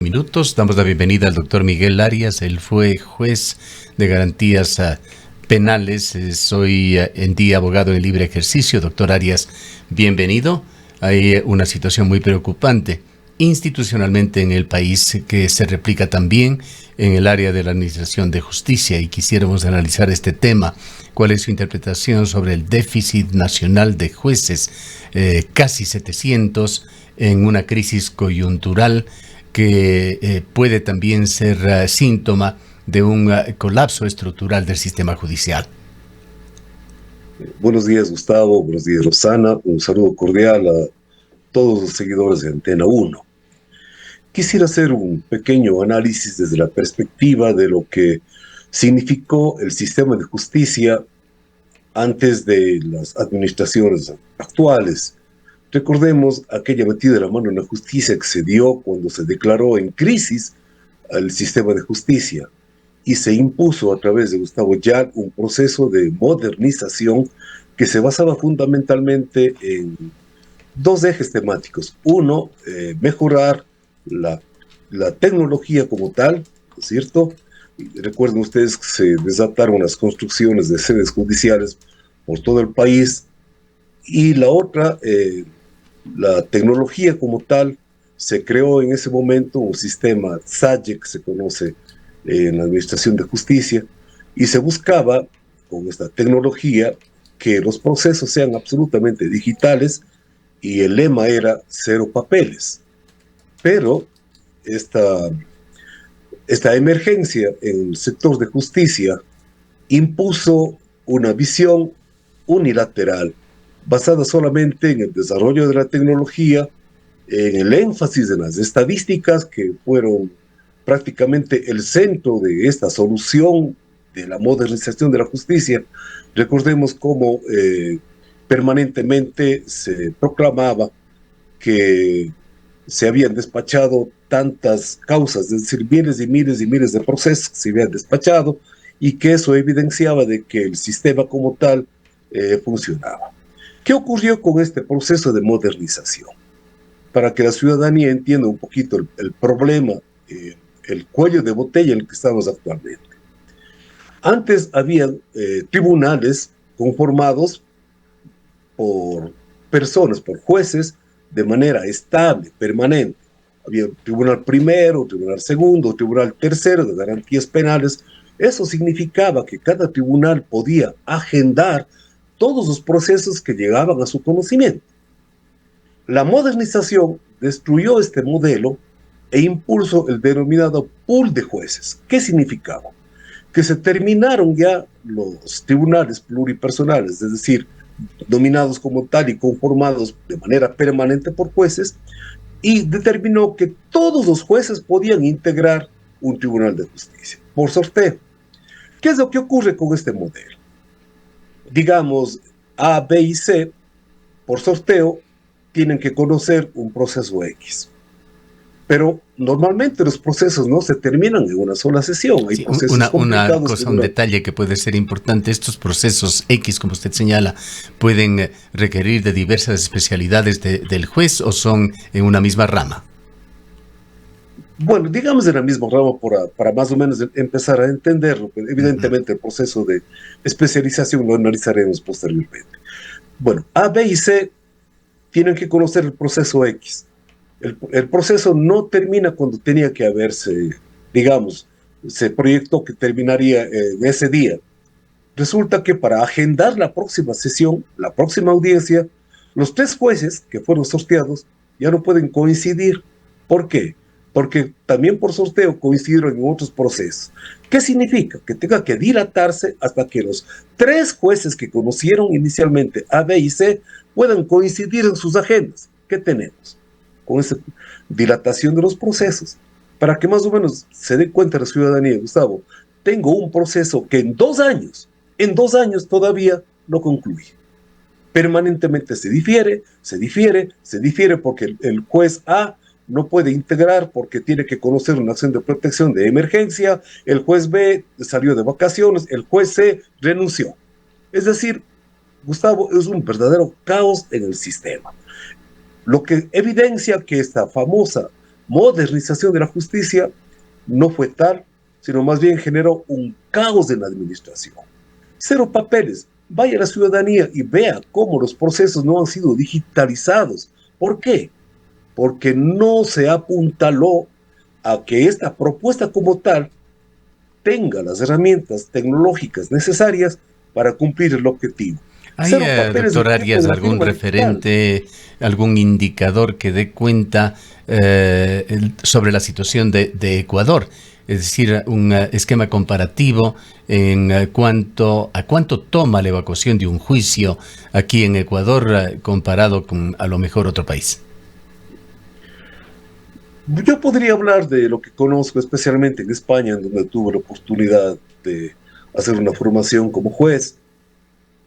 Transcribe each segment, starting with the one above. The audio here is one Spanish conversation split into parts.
minutos. Damos la bienvenida al doctor Miguel Arias. Él fue juez de garantías penales. Soy en día abogado en libre ejercicio. Doctor Arias, bienvenido. Hay una situación muy preocupante institucionalmente en el país que se replica también en el área de la administración de justicia, y quisiéramos analizar este tema. ¿Cuál es su interpretación sobre el déficit nacional de jueces? Casi 700 en una crisis coyuntural que puede también ser síntoma de un colapso estructural del sistema judicial. Buenos días, Gustavo. Buenos días, Rosana. Un saludo cordial a todos los seguidores de Antena 1. Quisiera hacer un pequeño análisis desde la perspectiva de lo que significó el sistema de justicia antes de las administraciones actuales. Recordemos aquella metida de la mano en la justicia que se dio cuando se declaró en crisis el sistema de justicia y se impuso a través de Gustavo Yal un proceso de modernización que se basaba fundamentalmente en dos ejes temáticos. Uno, mejorar la tecnología como tal, ¿no es cierto? Recuerden ustedes que se desataron las construcciones de sedes judiciales por todo el país, y la otra, la tecnología como tal. Se creó en ese momento un sistema SAGE, que se conoce en la administración de justicia, y se buscaba con esta tecnología que los procesos sean absolutamente digitales, y el lema era cero papeles. Pero esta emergencia en el sector de justicia impuso una visión unilateral, basada solamente en el desarrollo de la tecnología, en el énfasis de las estadísticas, que fueron prácticamente el centro de esta solución de la modernización de la justicia. Recordemos cómo permanentemente se proclamaba que se habían despachado tantas causas, es decir, miles y miles y miles de procesos que se habían despachado, y que eso evidenciaba de que el sistema como tal funcionaba. ¿Qué ocurrió con este proceso de modernización? Para que la ciudadanía entienda un poquito el problema, el cuello de botella en el que estamos actualmente. Antes había tribunales conformados por personas, por jueces, de manera estable, permanente. Había un tribunal primero, un tribunal segundo, un tribunal tercero de garantías penales. Eso significaba que cada tribunal podía agendar todos los procesos que llegaban a su conocimiento. La modernización destruyó este modelo e impulsó el denominado pool de jueces. ¿Qué significaba? Que se terminaron ya los tribunales pluripersonales, es decir, dominados como tal y conformados de manera permanente por jueces, y determinó que todos los jueces podían integrar un tribunal de justicia por sorteo. ¿Qué es lo que ocurre con este modelo? Digamos, A, B y C, por sorteo, tienen que conocer un proceso X. Pero normalmente los procesos no se terminan en una sola sesión. Hay procesos una cosa, un detalle que puede ser importante: estos procesos X, como usted señala, pueden requerir de diversas especialidades del juez, o son en una misma rama. Bueno, digamos en la misma rama para más o menos empezar a entenderlo. Evidentemente el proceso de especialización lo analizaremos posteriormente. Bueno, A, B y C tienen que conocer el proceso X. El proceso no termina cuando tenía que haberse, digamos, se proyectó que terminaría en ese día. Resulta que para agendar la próxima sesión, la próxima audiencia, los tres jueces que fueron sorteados ya no pueden coincidir. ¿Por qué? Porque también por sorteo coincidieron en otros procesos. ¿Qué significa? Que tenga que dilatarse hasta que los tres jueces que conocieron inicialmente A, B y C puedan coincidir en sus agendas. ¿Qué tenemos? Con esa dilatación de los procesos, para que más o menos se dé cuenta la ciudadanía, Gustavo, tengo un proceso que en 2 años todavía no concluye. Permanentemente se difiere, porque el juez A no puede integrar porque tiene que conocer una acción de protección de emergencia, el juez B salió de vacaciones, el juez C renunció. Es decir, Gustavo, es un verdadero caos en el sistema. Lo que evidencia que esta famosa modernización de la justicia no fue tal, sino más bien generó un caos en la administración. Cero papeles. Vaya a la ciudadanía y vea cómo los procesos no han sido digitalizados. ¿Por qué? Porque no se apuntaló a que esta propuesta como tal tenga las herramientas tecnológicas necesarias para cumplir el objetivo. ¿Hay, doctor Arias, algún referente, algún indicador que dé cuenta sobre la situación de Ecuador? Es decir, un esquema comparativo en cuanto a cuánto toma la evacuación de un juicio aquí en Ecuador comparado con a lo mejor otro país. Yo podría hablar de lo que conozco, especialmente en España, en donde tuve la oportunidad de hacer una formación como juez.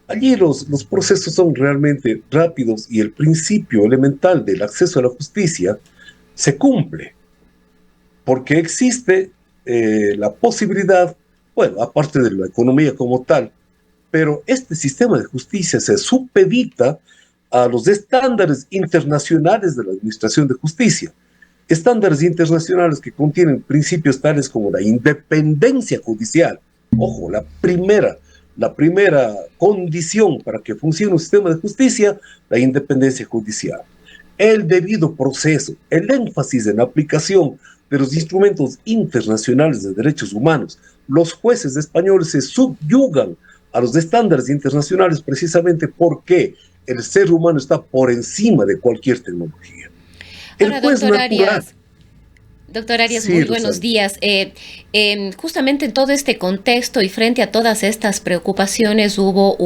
Allí los procesos son realmente rápidos y el principio elemental del acceso a la justicia se cumple, porque existe la posibilidad, bueno, aparte de la economía como tal, pero este sistema de justicia se supedita a los estándares internacionales de la administración de justicia. Estándares internacionales que contienen principios tales como la independencia judicial. Ojo, la primera condición para que funcione un sistema de justicia, la independencia judicial. El debido proceso, el énfasis en la aplicación de los instrumentos internacionales de derechos humanos. Los jueces españoles se subyugan a los estándares internacionales precisamente porque el ser humano está por encima de cualquier tecnología. Ahora, doctor Arias, sí, muy buenos días. Justamente en todo este contexto y frente a todas estas preocupaciones hubo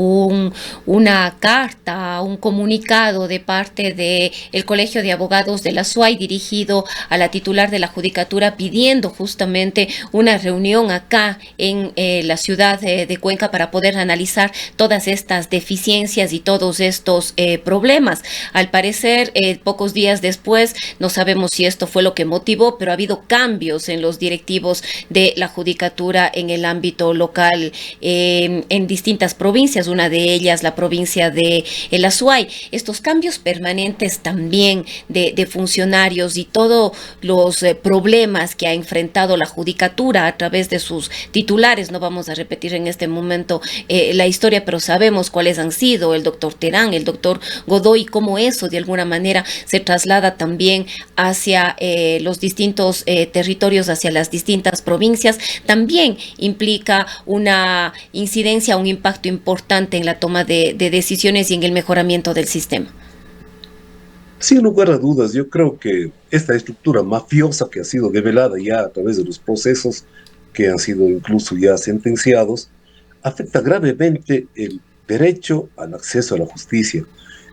una carta, un comunicado de parte del Colegio de Abogados de la SUAY dirigido a la titular de la Judicatura pidiendo justamente una reunión acá en la ciudad de Cuenca para poder analizar todas estas deficiencias y todos estos problemas. Al parecer, pocos días después, no sabemos si esto fue lo que motivó, pero ha habido cambios en los directivos de la Judicatura en el ámbito local en distintas provincias, una de ellas la provincia de el Azuay. Estos cambios permanentes también de funcionarios y todos los problemas que ha enfrentado la Judicatura a través de sus titulares, no vamos a repetir en este momento la historia, pero sabemos cuáles han sido, el doctor Terán, el doctor Godoy, cómo eso de alguna manera se traslada también hacia los distintos territorios, hacia las distintas provincias, también implica una incidencia, un impacto importante en la toma de decisiones y en el mejoramiento del sistema. Sin lugar a dudas, yo creo que esta estructura mafiosa que ha sido develada ya a través de los procesos que han sido incluso ya sentenciados, afecta gravemente el derecho al acceso a la justicia.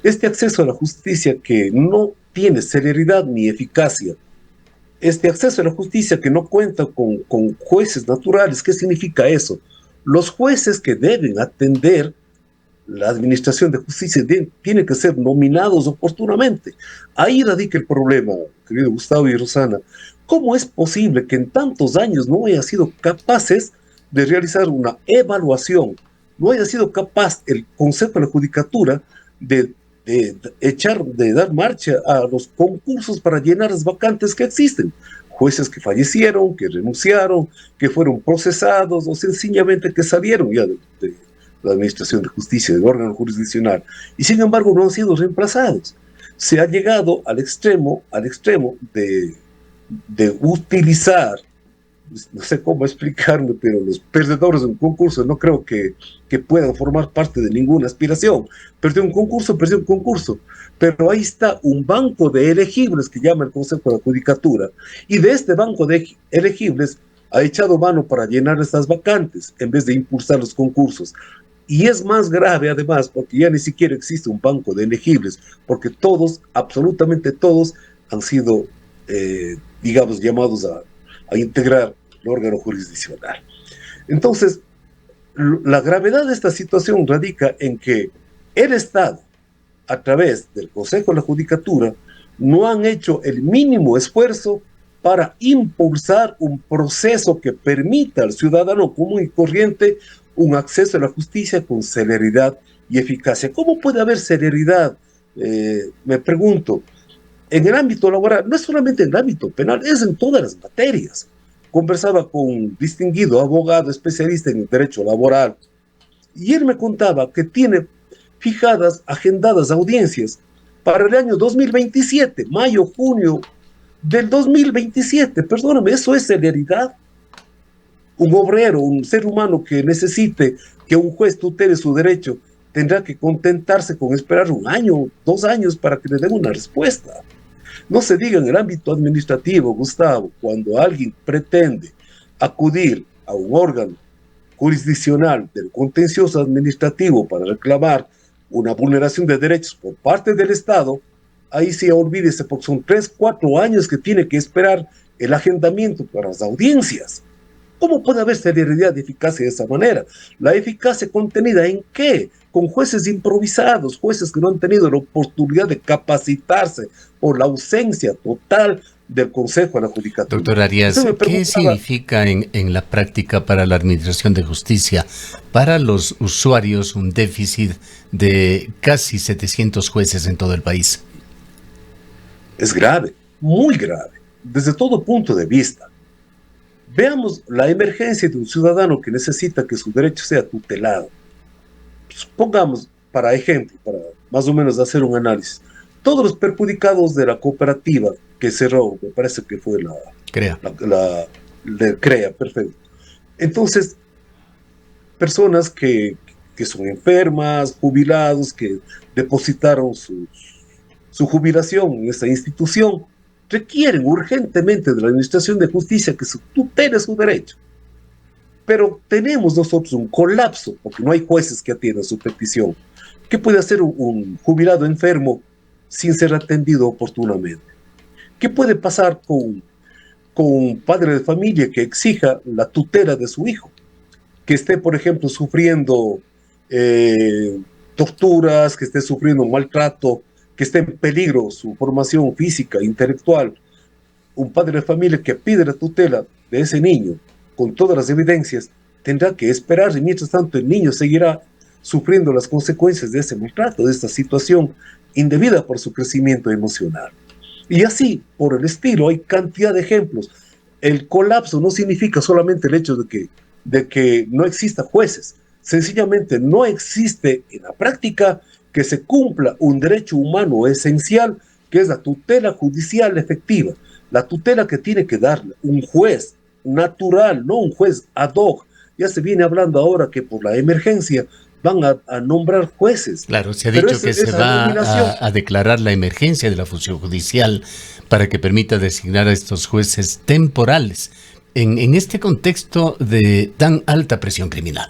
Este acceso a la justicia que no tiene celeridad ni eficacia. Este acceso a la justicia que no cuenta con jueces naturales. ¿Qué significa eso? Los jueces que deben atender la administración de justicia tienen que ser nominados oportunamente. Ahí radica el problema, querido Gustavo y Rosana. ¿Cómo es posible que en tantos años no haya sido capaces de realizar una evaluación? No haya sido capaz el Consejo de la Judicatura de dar marcha a los concursos para llenar las vacantes que existen. Jueces que fallecieron, que renunciaron, que fueron procesados o sencillamente que salieron ya de la administración de justicia, del órgano jurisdiccional, y sin embargo no han sido reemplazados. Se ha llegado al extremo de utilizar, no sé cómo explicarme, pero los perdedores de un concurso no creo que puedan formar parte de ninguna aspiración. Perdió un concurso, pero ahí está un banco de elegibles que llama el Consejo de la Judicatura, y de este banco de elegibles ha echado mano para llenar estas vacantes en vez de impulsar los concursos. Y es más grave además porque ya ni siquiera existe un banco de elegibles, porque todos, absolutamente todos, han sido, digamos, llamados a integrar el órgano jurisdiccional. Entonces, la gravedad de esta situación radica en que el Estado, a través del Consejo de la Judicatura, no han hecho el mínimo esfuerzo para impulsar un proceso que permita al ciudadano común y corriente un acceso a la justicia con celeridad y eficacia. ¿Cómo puede haber celeridad? Me pregunto. en el ámbito laboral, no es solamente en el ámbito penal, es en todas las materias. Conversaba con un distinguido abogado especialista en el derecho laboral y él me contaba que tiene fijadas, agendadas audiencias para el año 2027, mayo, junio del 2027. Perdóname, eso es celeridad. Un obrero, un ser humano que necesite que un juez tutele su derecho, tendrá que contentarse con esperar 1 año, 2 años para que le den una respuesta. No se diga en el ámbito administrativo, Gustavo, cuando alguien pretende acudir a un órgano jurisdiccional del contencioso administrativo para reclamar una vulneración de derechos por parte del Estado, ahí sí olvídese, porque son 3, 4 años que tiene que esperar el agendamiento para las audiencias. ¿Cómo puede haber celeridad y eficacia de esa manera? ¿La eficacia contenida en qué? Con jueces improvisados, jueces que no han tenido la oportunidad de capacitarse por la ausencia total del Consejo de la Judicatura. Doctor Arias, ¿qué significa en la práctica para la Administración de Justicia, para los usuarios, un déficit de casi 700 jueces en todo el país? Es grave, muy grave, desde todo punto de vista. Veamos la emergencia de un ciudadano que necesita que su derecho sea tutelado. Pongamos, para ejemplo, para más o menos hacer un análisis, todos los perjudicados de la cooperativa que cerró, me parece que fue la CREA, perfecto. Entonces, personas que son enfermas, jubilados, que depositaron su jubilación en esta institución, requieren urgentemente de la Administración de Justicia que se tutele su derecho. Pero tenemos nosotros un colapso, porque no hay jueces que atiendan su petición. ¿Qué puede hacer un jubilado enfermo sin ser atendido oportunamente? ¿Qué puede pasar con un padre de familia que exija la tutela de su hijo? Que esté, por ejemplo, sufriendo torturas, que esté sufriendo maltrato, que esté en peligro su formación física, intelectual. Un padre de familia que pide la tutela de ese niño, con todas las evidencias, tendrá que esperar, y mientras tanto el niño seguirá sufriendo las consecuencias de ese maltrato, de esta situación indebida por su crecimiento emocional. Y así, por el estilo, hay cantidad de ejemplos. El colapso no significa solamente el hecho de que no exista jueces, sencillamente no existe en la práctica que se cumpla un derecho humano esencial, que es la tutela judicial efectiva, la tutela que tiene que dar un juez natural, no un juez ad hoc. Ya se viene hablando ahora que por la emergencia van a nombrar jueces. Claro, se ha dicho que se va a declarar la emergencia de la función judicial para que permita designar a estos jueces temporales en este contexto de tan alta presión criminal.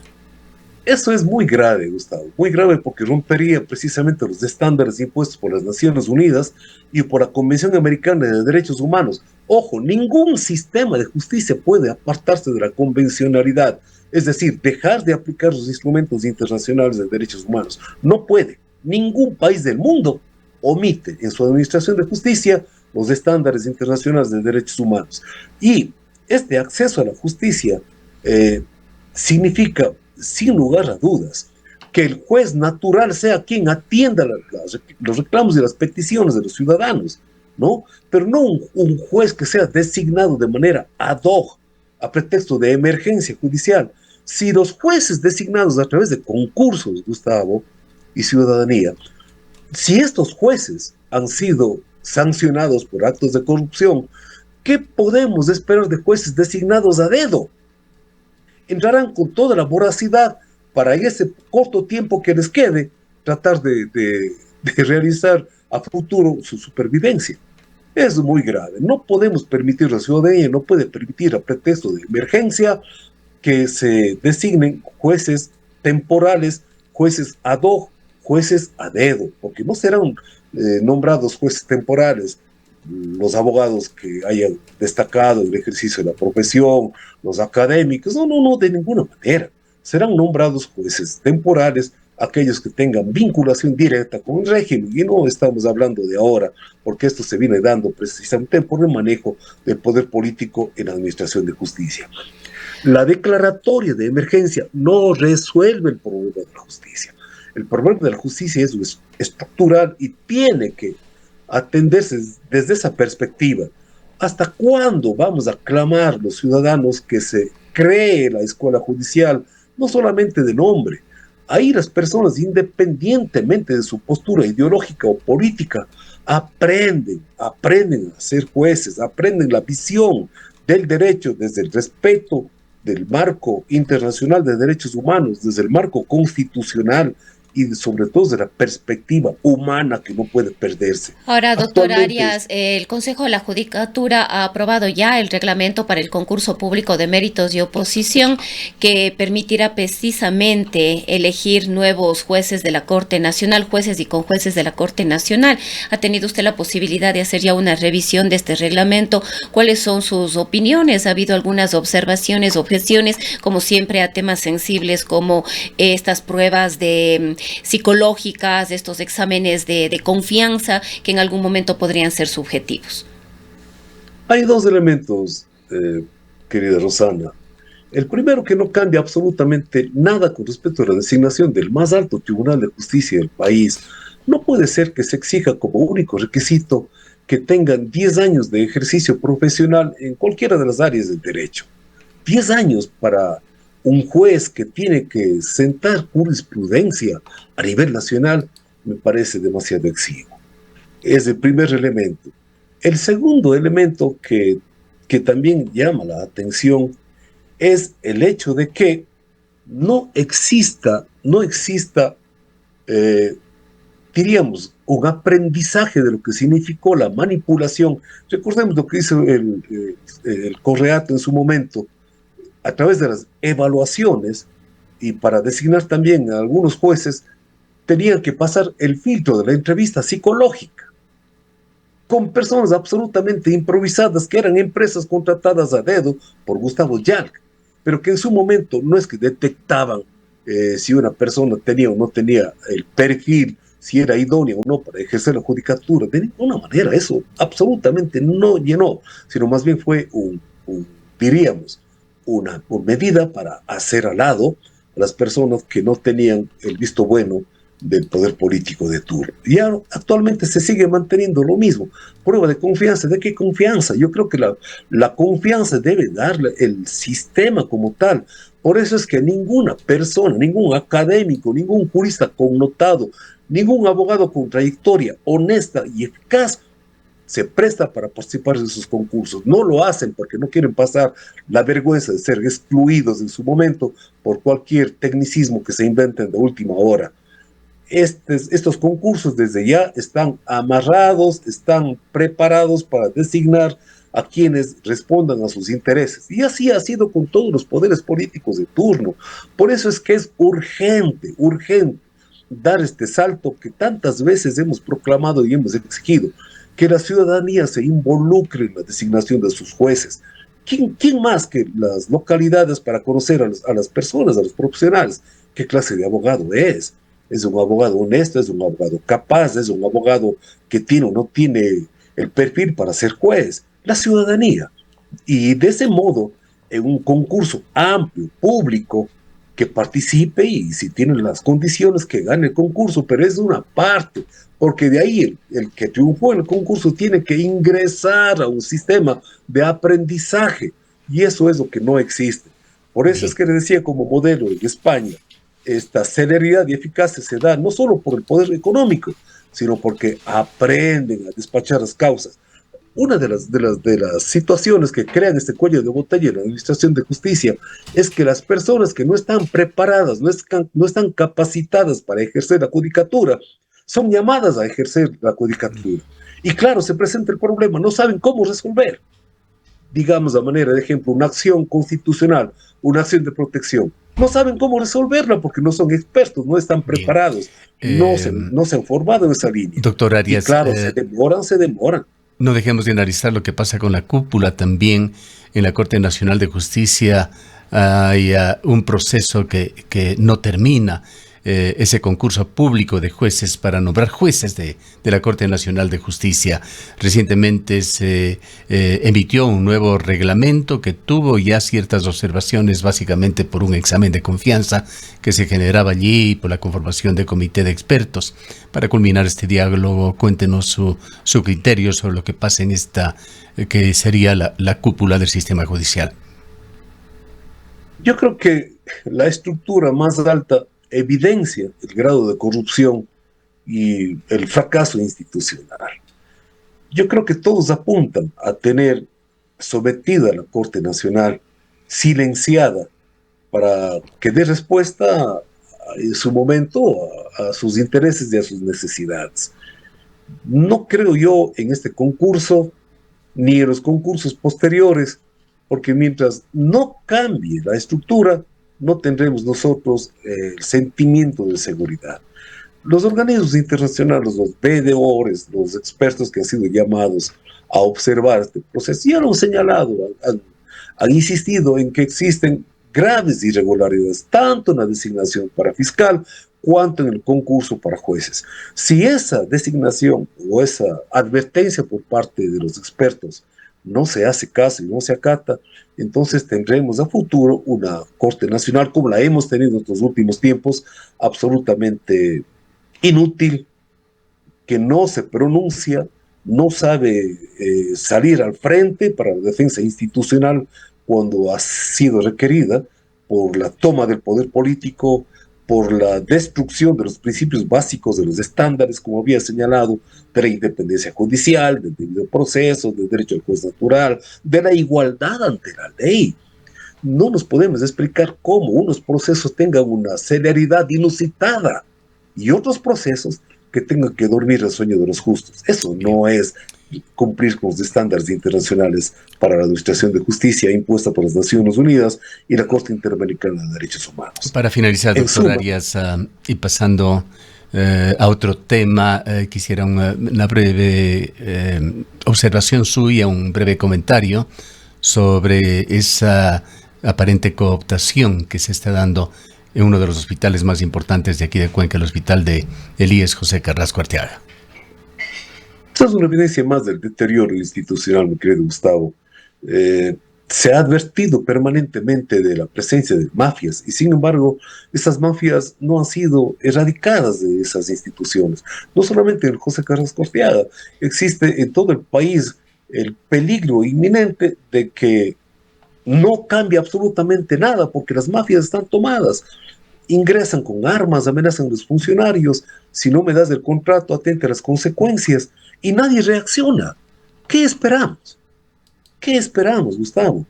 Eso es muy grave, Gustavo, muy grave, porque rompería precisamente los estándares impuestos por las Naciones Unidas y por la Convención Americana de Derechos Humanos. Ojo, ningún sistema de justicia puede apartarse de la convencionalidad, es decir, dejar de aplicar los instrumentos internacionales de derechos humanos. No puede. Ningún país del mundo omite en su administración de justicia los estándares internacionales de derechos humanos. Y este acceso a la justicia significa, sin lugar a dudas, que el juez natural sea quien atienda los reclamos y las peticiones de los ciudadanos, ¿no? Pero no un juez que sea designado de manera ad hoc, a pretexto de emergencia judicial. Si los jueces designados a través de concursos, Gustavo, y ciudadanía, si estos jueces han sido sancionados por actos de corrupción, ¿qué podemos esperar de jueces designados a dedo? Entrarán con toda la voracidad para en ese corto tiempo que les quede tratar de realizar a futuro su supervivencia. Es muy grave. No podemos permitir, la ciudadanía no puede permitir a pretexto de emergencia que se designen jueces temporales, jueces ad hoc, jueces a dedo, porque no serán nombrados jueces temporales los abogados que hayan destacado en el ejercicio de la profesión, los académicos, no, de ninguna manera. Serán nombrados jueces temporales aquellos que tengan vinculación directa con el régimen, y no estamos hablando de ahora, porque esto se viene dando precisamente por el manejo del poder político en la administración de justicia. La declaratoria de emergencia no resuelve el problema de la justicia. El problema de la justicia es estructural y tiene que atenderse desde esa perspectiva. ¿Hasta cuándo vamos a clamar los ciudadanos que se cree la escuela judicial, no solamente de nombre? Ahí las personas, independientemente de su postura ideológica o política, aprenden a ser jueces, aprenden la visión del derecho desde el respeto del marco internacional de derechos humanos, desde el marco constitucional y sobre todo desde la perspectiva humana que no puede perderse. Ahora, doctor Arias, el Consejo de la Judicatura ha aprobado ya el reglamento para el concurso público de méritos y oposición que permitirá precisamente elegir nuevos jueces de la Corte Nacional, jueces y conjueces de la Corte Nacional. ¿Ha tenido usted la posibilidad de hacer ya una revisión de este reglamento? ¿Cuáles son sus opiniones? ¿Ha habido algunas observaciones, objeciones, como siempre, a temas sensibles como estas pruebas psicológicas, estos exámenes de confianza que en algún momento podrían ser subjetivos? Hay dos elementos, querida Rosana. El primero, que no cambia absolutamente nada con respecto a la designación del más alto tribunal de justicia del país. No puede ser que se exija como único requisito que tengan 10 años de ejercicio profesional en cualquiera de las áreas del derecho. 10 años para un juez que tiene que sentar jurisprudencia a nivel nacional me parece demasiado exiguo. Es el primer elemento. El segundo elemento que también llama la atención es el hecho de que no exista, diríamos, un aprendizaje de lo que significó la manipulación. Recordemos lo que hizo el Correato en su momento, a través de las evaluaciones, y para designar también a algunos jueces, tenían que pasar el filtro de la entrevista psicológica, con personas absolutamente improvisadas, que eran empresas contratadas a dedo por Gustavo Yalc, pero que en su momento no es que detectaban si una persona tenía o no tenía el perfil, si era idónea o no para ejercer la judicatura. De ninguna manera eso absolutamente no llenó, sino más bien fue diríamos, una medida para hacer al lado a las personas que no tenían el visto bueno del poder político de turno. Y actualmente se sigue manteniendo lo mismo. Prueba de confianza. ¿De qué confianza? Yo creo que la confianza debe darle el sistema como tal. Por eso es que ninguna persona, ningún académico, ningún jurista connotado, ningún abogado con trayectoria honesta y eficaz se presta para participar en sus concursos. No lo hacen porque no quieren pasar la vergüenza de ser excluidos en su momento por cualquier tecnicismo que se inventen de última hora. Estos concursos desde ya están amarrados, están preparados para designar a quienes respondan a sus intereses. Y así ha sido con todos los poderes políticos de turno. Por eso es que es urgente dar este salto que tantas veces hemos proclamado y hemos exigido, que la ciudadanía se involucre en la designación de sus jueces. ¿Quién más que las localidades para conocer a las personas, a los profesionales? ¿Qué clase de abogado es? ¿Es un abogado honesto? ¿Es un abogado capaz? ¿Es un abogado que tiene o no tiene el perfil para ser juez? La ciudadanía. Y de ese modo, en un concurso amplio, público, que participe y si tiene las condiciones que gane el concurso, pero es una parte, porque de ahí el que triunfó en el concurso tiene que ingresar a un sistema de aprendizaje, y eso es lo que no existe. Por eso es que le decía, como modelo en España, esta celeridad y eficacia se da no solo por el poder económico, sino porque aprenden a despachar las causas. Una de las situaciones que crean este cuello de botella en la administración de justicia es que las personas que no están preparadas, no están capacitadas para ejercer la judicatura, son llamadas a ejercer la judicatura. Y claro, se presenta el problema, no saben cómo resolver. Digamos, a manera de ejemplo, una acción constitucional, una acción de protección. No saben cómo resolverla porque no son expertos, no están preparados, no se han formado en esa línea. Doctor Arias, y claro, se demoran. No dejemos de analizar lo que pasa con la cúpula también. En la Corte Nacional de Justicia hay un proceso que no termina. ese concurso público de jueces para nombrar jueces de la Corte Nacional de Justicia. Recientemente se emitió un nuevo reglamento que tuvo ya ciertas observaciones, básicamente por un examen de confianza que se generaba allí y por la conformación de comité de expertos. Para culminar este diálogo, cuéntenos su criterio sobre lo que pasa en esta, que sería la cúpula del sistema judicial. Yo creo que la estructura más alta evidencia el grado de corrupción y el fracaso institucional. Yo creo que todos apuntan a tener sometida a la Corte Nacional, silenciada, para que dé respuesta en su momento a sus intereses y a sus necesidades. No creo yo en este concurso, ni en los concursos posteriores, porque mientras no cambie la estructura, no tendremos nosotros el sentimiento de seguridad. Los organismos internacionales, los veedores, los expertos que han sido llamados a observar este proceso, ya lo han señalado, han insistido en que existen graves irregularidades, tanto en la designación para fiscal, cuanto en el concurso para jueces. Si esa designación o esa advertencia por parte de los expertos no se hace caso y no se acata, entonces tendremos a futuro una Corte Nacional como la hemos tenido en estos últimos tiempos, absolutamente inútil, que no se pronuncia, no sabe salir al frente para la defensa institucional cuando ha sido requerida por la toma del poder político, por la destrucción de los principios básicos de los estándares, como había señalado, de la independencia judicial, del debido proceso, del derecho al juez natural, de la igualdad ante la ley. No nos podemos explicar cómo unos procesos tengan una celeridad inusitada y otros procesos que tengan que dormir el sueño de los justos. Eso no es cumplir con los estándares internacionales para la administración de justicia impuesta por las Naciones Unidas y la Corte Interamericana de Derechos Humanos. Para finalizar, doctor Arias, y pasando a otro tema, quisiera una breve observación suya, un breve comentario sobre esa aparente cooptación que se está dando en uno de los hospitales más importantes de aquí de Cuenca, el hospital de Elías José Carrasco Arteaga. Esa es una evidencia más del deterioro institucional, mi querido Gustavo. Se ha advertido permanentemente de la presencia de mafias y, sin embargo, estas mafias no han sido erradicadas de esas instituciones. No solamente en el José Carrasco Arteaga, existe en todo el país el peligro inminente de que no cambie absolutamente nada porque las mafias están tomadas. Ingresan con armas, amenazan a los funcionarios. Si no me das el contrato, atente a las consecuencias. Y nadie reacciona. ¿Qué esperamos? ¿Qué esperamos, Gustavo?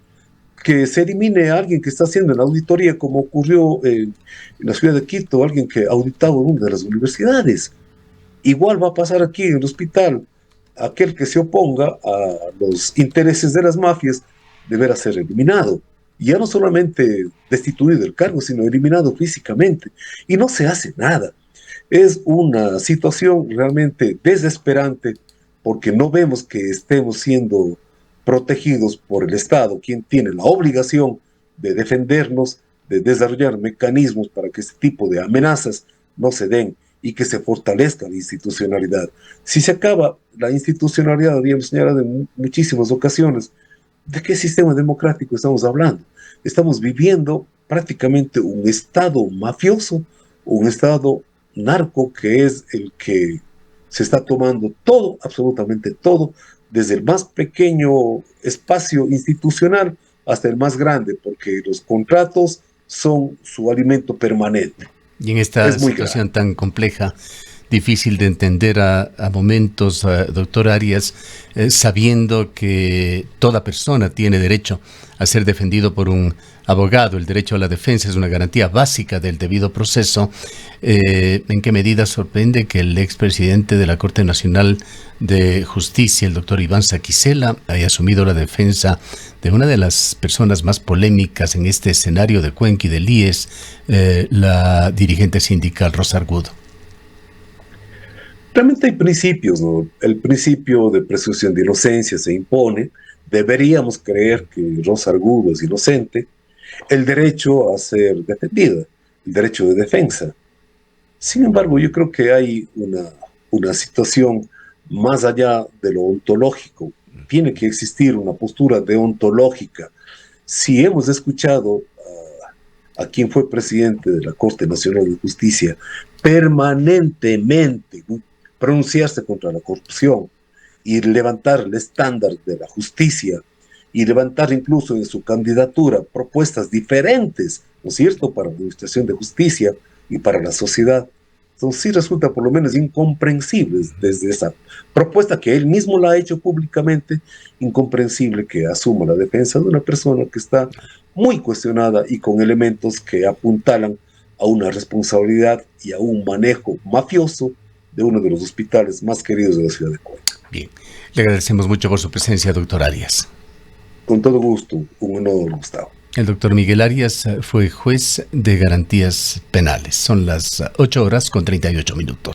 Que se elimine a alguien que está haciendo en la auditoría, como ocurrió en la ciudad de Quito, alguien que auditaba en una de las universidades. Igual va a pasar aquí en el hospital. Aquel que se oponga a los intereses de las mafias deberá ser eliminado. Ya no solamente destituido del cargo, sino eliminado físicamente. Y no se hace nada. Es una situación realmente desesperante porque no vemos que estemos siendo protegidos por el Estado, quien tiene la obligación de defendernos, de desarrollar mecanismos para que este tipo de amenazas no se den y que se fortalezca la institucionalidad. Si se acaba la institucionalidad, habíamos señalado en muchísimas ocasiones, ¿de qué sistema democrático estamos hablando? Estamos viviendo prácticamente un Estado mafioso, un Estado narco que es el que se está tomando todo, absolutamente todo, desde el más pequeño espacio institucional hasta el más grande, porque los contratos son su alimento permanente. Y en esta situación tan compleja, difícil de entender a momentos, doctor Arias, sabiendo que toda persona tiene derecho a ser defendido por un abogado. El derecho a la defensa es una garantía básica del debido proceso. ¿En qué medida sorprende que el expresidente de la Corte Nacional de Justicia, el doctor Iván Saquicela, haya asumido la defensa de una de las personas más polémicas en este escenario de Cuenca y del IES, la dirigente sindical Rosa Argudo? Realmente hay principios, ¿no? El principio de presunción de inocencia se impone. Deberíamos creer que Rosa Argudo es inocente. El derecho a ser defendida, el derecho de defensa. Sin embargo, yo creo que hay una situación más allá de lo ontológico. Tiene que existir una postura deontológica. Si hemos escuchado a quien fue presidente de la Corte Nacional de Justicia permanentemente pronunciarse contra la corrupción y levantar el estándar de la justicia y levantar incluso en su candidatura propuestas diferentes, ¿no es cierto?, para la administración de justicia y para la sociedad. Entonces sí resulta por lo menos incomprensible desde esa propuesta que él mismo la ha hecho públicamente, incomprensible que asuma la defensa de una persona que está muy cuestionada y con elementos que apuntalan a una responsabilidad y a un manejo mafioso de uno de los hospitales más queridos de la ciudad de Cuenca. Bien, le agradecemos mucho por su presencia, doctor Arias. Con todo gusto, un honor, Gustavo. El doctor Miguel Arias fue juez de garantías penales. Son las 8:38 minutos.